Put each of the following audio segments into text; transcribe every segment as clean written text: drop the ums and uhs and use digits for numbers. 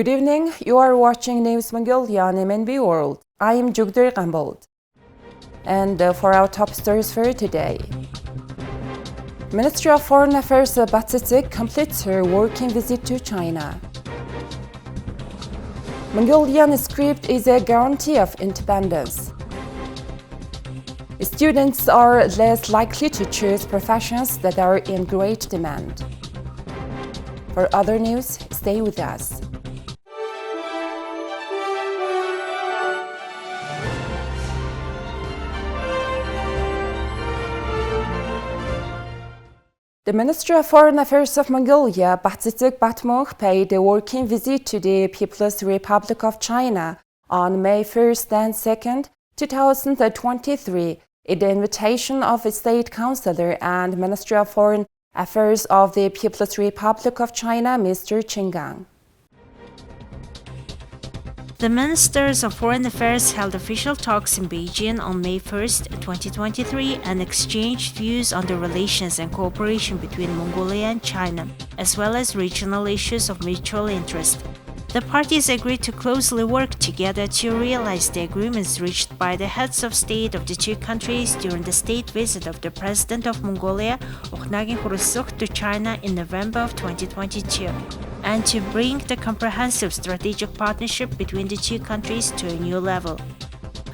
Good evening, you are watching News Mongolia on MNB World. I am Jugdur Gambold. And for our top stories for today. Ministry of Foreign Affairs Battsetseg completes her working visit to China. Mongolian script is a guarantee of independence. Students are less likely to choose professions that are in great demand. For other news, stay with us. The Ministry of Foreign Affairs of Mongolia, Battsetseg Batmong, paid a working visit to the People's Republic of China on May 1st and 2nd, 2023, at the invitation of a State Councillor and Ministry of Foreign Affairs of the People's Republic of China, Mr. Qinggang. The Ministers of Foreign Affairs held official talks in Beijing on May 1st, 2023 and exchanged views on the relations and cooperation between Mongolia and China, as well as regional issues of mutual interest. The parties agreed to closely work together to realize the agreements reached by the heads of state of the two countries during the state visit of the President of Mongolia, to China in November of 2022. And to bring the comprehensive strategic partnership between the two countries to a new level.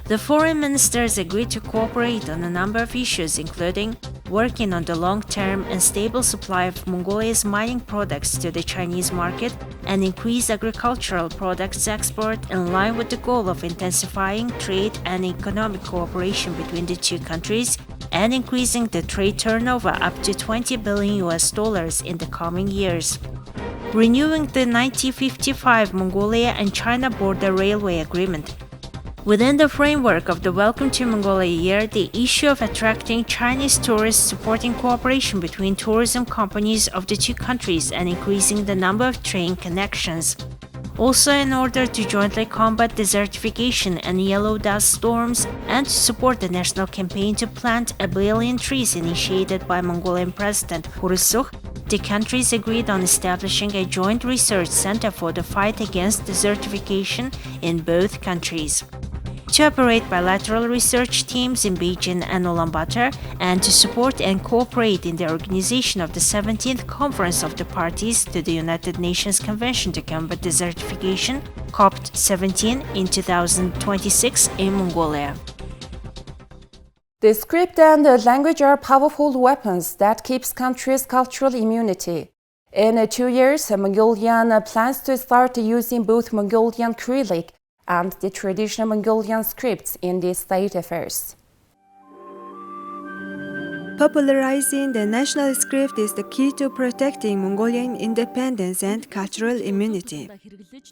The foreign ministers agreed to cooperate on a number of issues, including working on the long-term and stable supply of Mongolia's mining products to the Chinese market and increase agricultural products export in line with the goal of intensifying trade and economic cooperation between the two countries and increasing the trade turnover up to $20 billion in the coming years. Renewing the 1955 Mongolia and China Border Railway Agreement. Within the framework of the Welcome to Mongolia year, the issue of attracting Chinese tourists, supporting cooperation between tourism companies of the two countries and increasing the number of train connections. Also, in order to jointly combat desertification and yellow dust storms and to support the national campaign to plant 1 billion trees initiated by Mongolian President Khurelsukh, the countries agreed on establishing a joint research center for the fight against desertification in both countries, to operate bilateral research teams in Beijing and Ulaanbaatar, and to support and cooperate in the organization of the 17th Conference of the Parties to the United Nations Convention to Combat Desertification, COP17, in 2026 in Mongolia. The script and the language are powerful weapons that keeps countries' cultural immunity. In 2 years, Mongolian plans to start using both Mongolian Cyrillic and the traditional Mongolian scripts in the state affairs. Popularizing the national script is the key to protecting Mongolian independence and cultural immunity.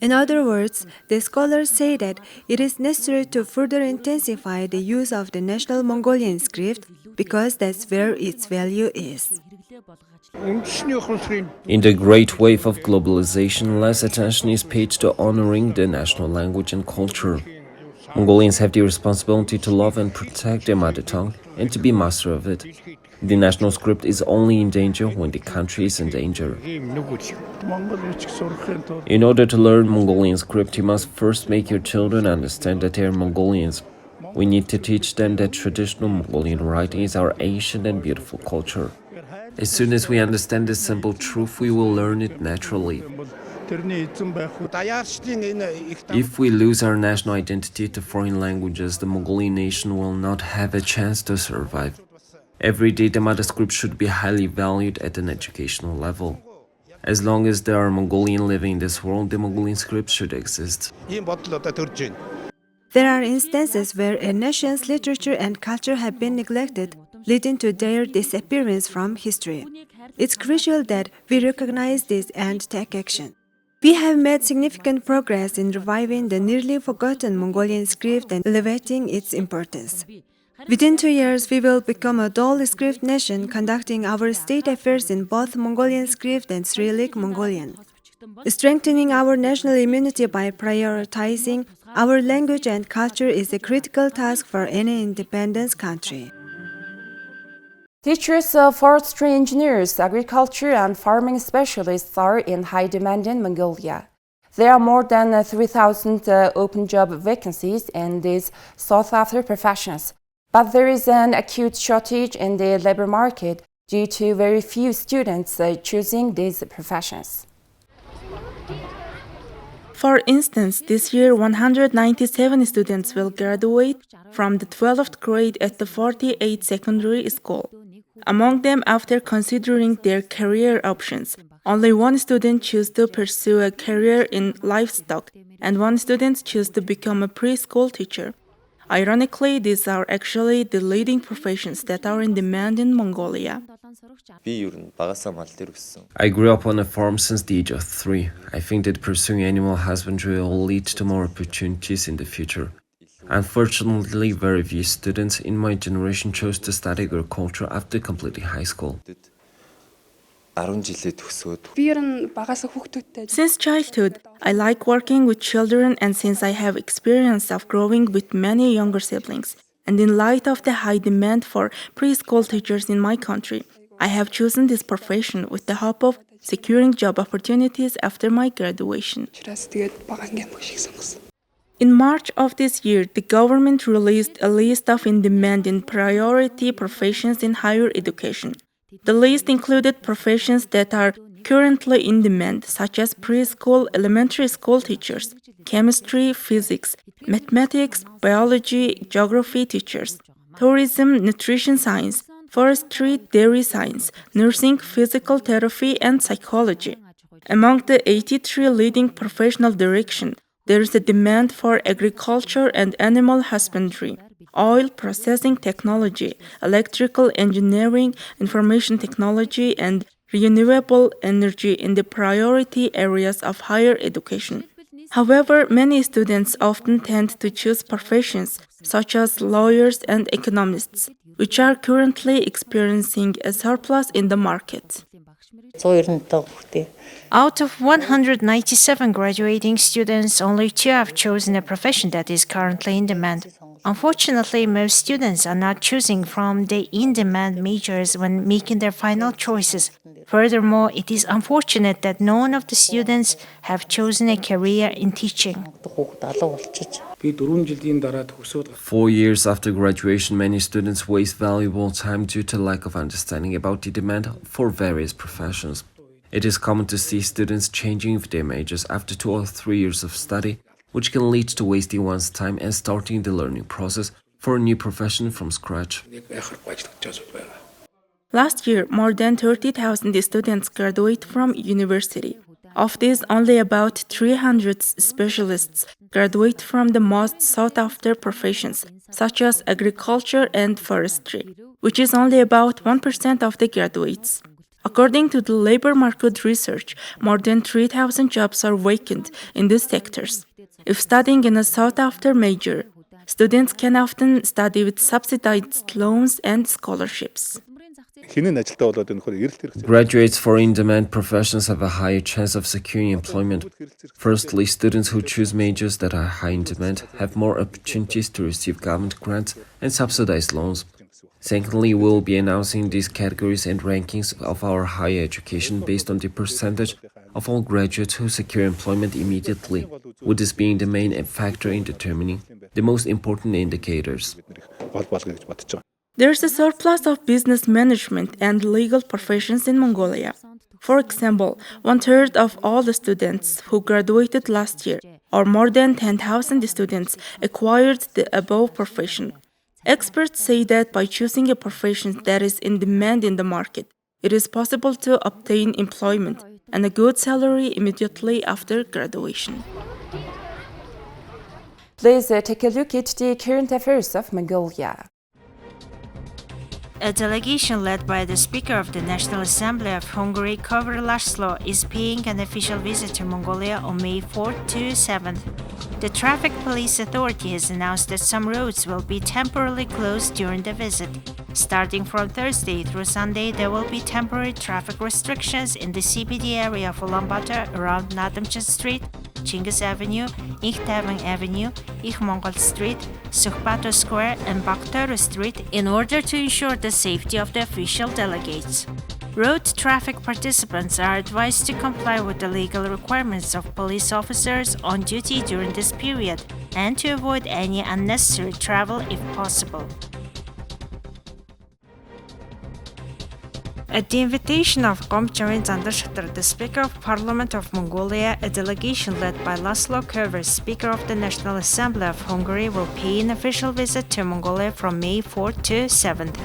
In other words, the scholars say that it is necessary to further intensify the use of the national Mongolian script because that's where its value is. In the great wave of globalization, less attention is paid to honoring the national language and culture. Mongolians have the responsibility to love and protect their mother tongue and to be master of it. The national script is only in danger when the country is in danger. In order to learn Mongolian script, you must first make your children understand that they are Mongolians. We need to teach them that traditional Mongolian writing is our ancient and beautiful culture. As soon as we understand this simple truth, we will learn it naturally. If we lose our national identity to foreign languages, the Mongolian nation will not have a chance to survive. Every day, the mother script should be highly valued at an educational level. As long as there are Mongolians living in this world, the Mongolian script should exist. There are instances where a nation's literature and culture have been neglected, leading to their disappearance from history. It's crucial that we recognize this and take action. We have made significant progress in reviving the nearly forgotten Mongolian script and elevating its importance. Within 2 years, we will become a dual script nation, conducting our state affairs in both Mongolian script and Cyrillic Mongolian. Strengthening our national immunity by prioritizing our language and culture is a critical task for any independent country. Teachers, forestry engineers, agriculture and farming specialists are in high demand in Mongolia. There are more than 3,000 open job vacancies in these sought-after professions, but there is an acute shortage in the labor market due to very few students choosing these professions. For instance, this year 197 students will graduate from the 12th grade at the 48 secondary school. Among them, after considering their career options, only one student chose to pursue a career in livestock, and one student chose to become a preschool teacher. Ironically, these are actually the leading professions that are in demand in Mongolia. I grew up on a farm since the age of 3. I think that pursuing animal husbandry will lead to more opportunities in the future. Unfortunately, very few students in my generation chose to study agriculture after completing high school. Since childhood, I like working with children, and since I have experience of growing with many younger siblings, and in light of the high demand for preschool teachers in my country, I have chosen this profession with the hope of securing job opportunities after my graduation. In March of this year, the government released a list of in-demand and priority professions in higher education. The list included professions that are currently in demand, such as preschool, elementary school teachers, chemistry, physics, mathematics, biology, geography teachers, tourism, nutrition science, forestry, dairy science, nursing, physical therapy, and psychology. Among the 83 leading professional directions, there is a demand for agriculture and animal husbandry, oil processing technology, electrical engineering, information technology, and renewable energy in the priority areas of higher education. However, many students often tend to choose professions such as lawyers and economists, which are currently experiencing a surplus in the market. Out of 197 graduating students, only 2 have chosen a profession that is currently in demand. Unfortunately, most students are not choosing from the in-demand majors when making their final choices. Furthermore, it is unfortunate that none of the students have chosen a career in teaching. 4 years after graduation, many students waste valuable time due to lack of understanding about the demand for various professions. It is common to see students changing their majors after 2 or 3 years of study, which can lead to wasting one's time and starting the learning process for a new profession from scratch. Last year, more than 30,000 students graduated from university. Of these, only about 300 specialists graduate from the most sought-after professions, such as agriculture and forestry, which is only about 1% of the graduates. According to the labor market research, more than 3,000 jobs are vacant in these sectors. If studying in a sought-after major, students can often study with subsidized loans and scholarships. Graduates for in-demand professions have a higher chance of securing employment. Firstly, students who choose majors that are high in demand have more opportunities to receive government grants and subsidized loans. Secondly, we will be announcing these categories and rankings of our higher education based on the percentage of all graduates who secure employment immediately, with this being the main factor in determining the most important indicators. There is a surplus of business management and legal professions in Mongolia. For example, 1/3 of all the students who graduated last year, or more than 10,000 students, acquired the above profession. Experts say that by choosing a profession that is in demand in the market, it is possible to obtain employment and a good salary immediately after graduation. Please take a look at the current affairs of Mongolia. A delegation led by the Speaker of the National Assembly of Hungary, Kovr László, is paying an official visit to Mongolia on May 4th to 7th. The Traffic Police Authority has announced that some roads will be temporarily closed during the visit. Starting from Thursday through Sunday, there will be temporary traffic restrictions in the CBD area of Ulaanbaatar around Nadamchan Street, Chingiz Avenue, Ikhtavan Avenue, Mongol Street, Sukhbato Square, and Bakhtaru Street in order to ensure the safety of the official delegates. Road traffic participants are advised to comply with the legal requirements of police officers on duty during this period and to avoid any unnecessary travel if possible. At the invitation of Komcharin Zandarshatr, the Speaker of Parliament of Mongolia, a delegation led by Laszlo Kövér, Speaker of the National Assembly of Hungary, will pay an official visit to Mongolia from May 4th to 7th.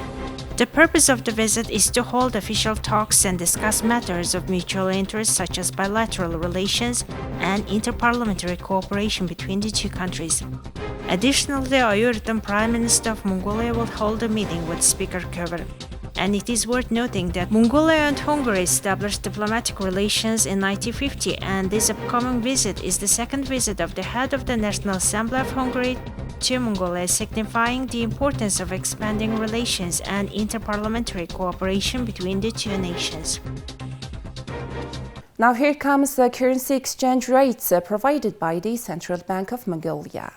The purpose of the visit is to hold official talks and discuss matters of mutual interest such as bilateral relations and interparliamentary cooperation between the two countries. Additionally, the Ayurveda Prime Minister of Mongolia will hold a meeting with Speaker Kövér. And it is worth noting that Mongolia and Hungary established diplomatic relations in 1950, and this upcoming visit is the second visit of the head of the National Assembly of Hungary to Mongolia, signifying the importance of expanding relations and interparliamentary cooperation between the two nations. Now here comes the currency exchange rates provided by the Central Bank of Mongolia.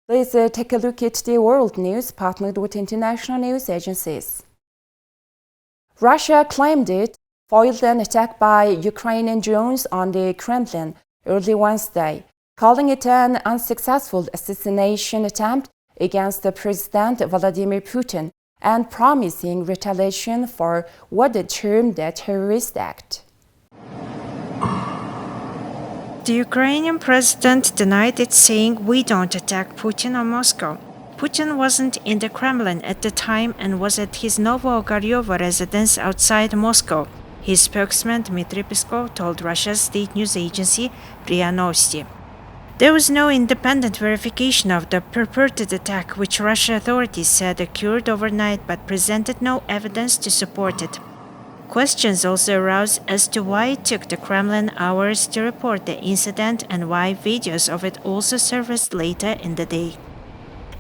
Let's take a look at the world news partnered with international news agencies. Russia claimed it foiled an attack by Ukrainian drones on the Kremlin early Wednesday, calling it an unsuccessful assassination attempt against the President Vladimir Putin and promising retaliation for what it termed a terrorist act. The Ukrainian president denied it, saying, "We don't attack Putin or Moscow." Putin wasn't in the Kremlin at the time and was at his Novo-Ogaryovo residence outside Moscow, his spokesman Dmitry Peskov told Russia's state news agency RIA Novosti. There was no independent verification of the purported attack, which Russian authorities said occurred overnight but presented no evidence to support it. Questions also arose as to why it took the Kremlin hours to report the incident and why videos of it also surfaced later in the day.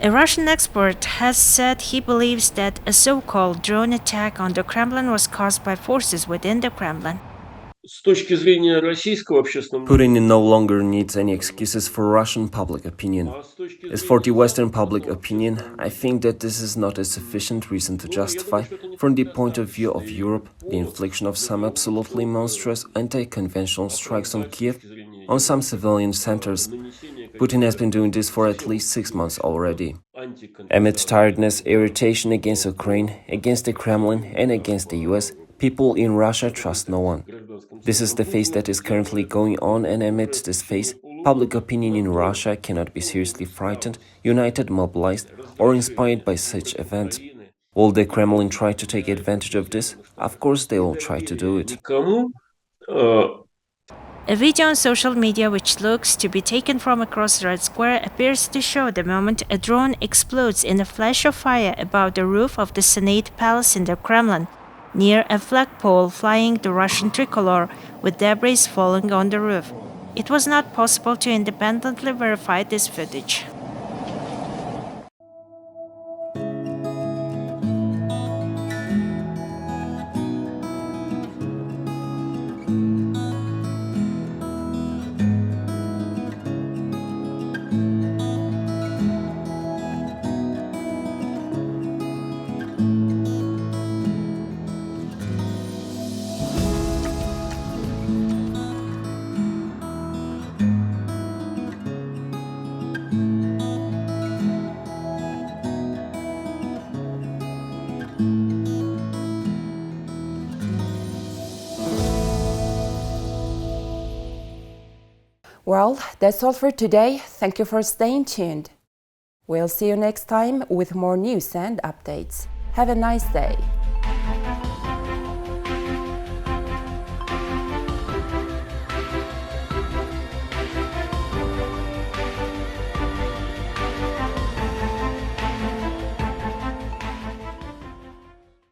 A Russian expert has said he believes that a so-called drone attack on the Kremlin was caused by forces within the Kremlin. Putin no longer needs any excuses for Russian public opinion. As for the Western public opinion, I think that this is not a sufficient reason to justify, from the point of view of Europe, the infliction of some absolutely monstrous anti-conventional strikes on Kiev, on some civilian centers. Putin has been doing this for at least 6 months already. Amid tiredness, irritation against Ukraine, against the Kremlin, and against the US, people in Russia trust no one. This is the phase that is currently going on, and amid this phase, public opinion in Russia cannot be seriously frightened, united, mobilized, or inspired by such events. Will the Kremlin try to take advantage of this? Of course they will try to do it. A video on social media which looks to be taken from across Red Square appears to show the moment a drone explodes in a flash of fire above the roof of the Senate Palace in the Kremlin, near a flagpole flying the Russian tricolor, with debris falling on the roof. It was not possible to independently verify this footage. Well, that's all for today. Thank you for staying tuned. We'll see you next time with more news and updates. Have a nice day.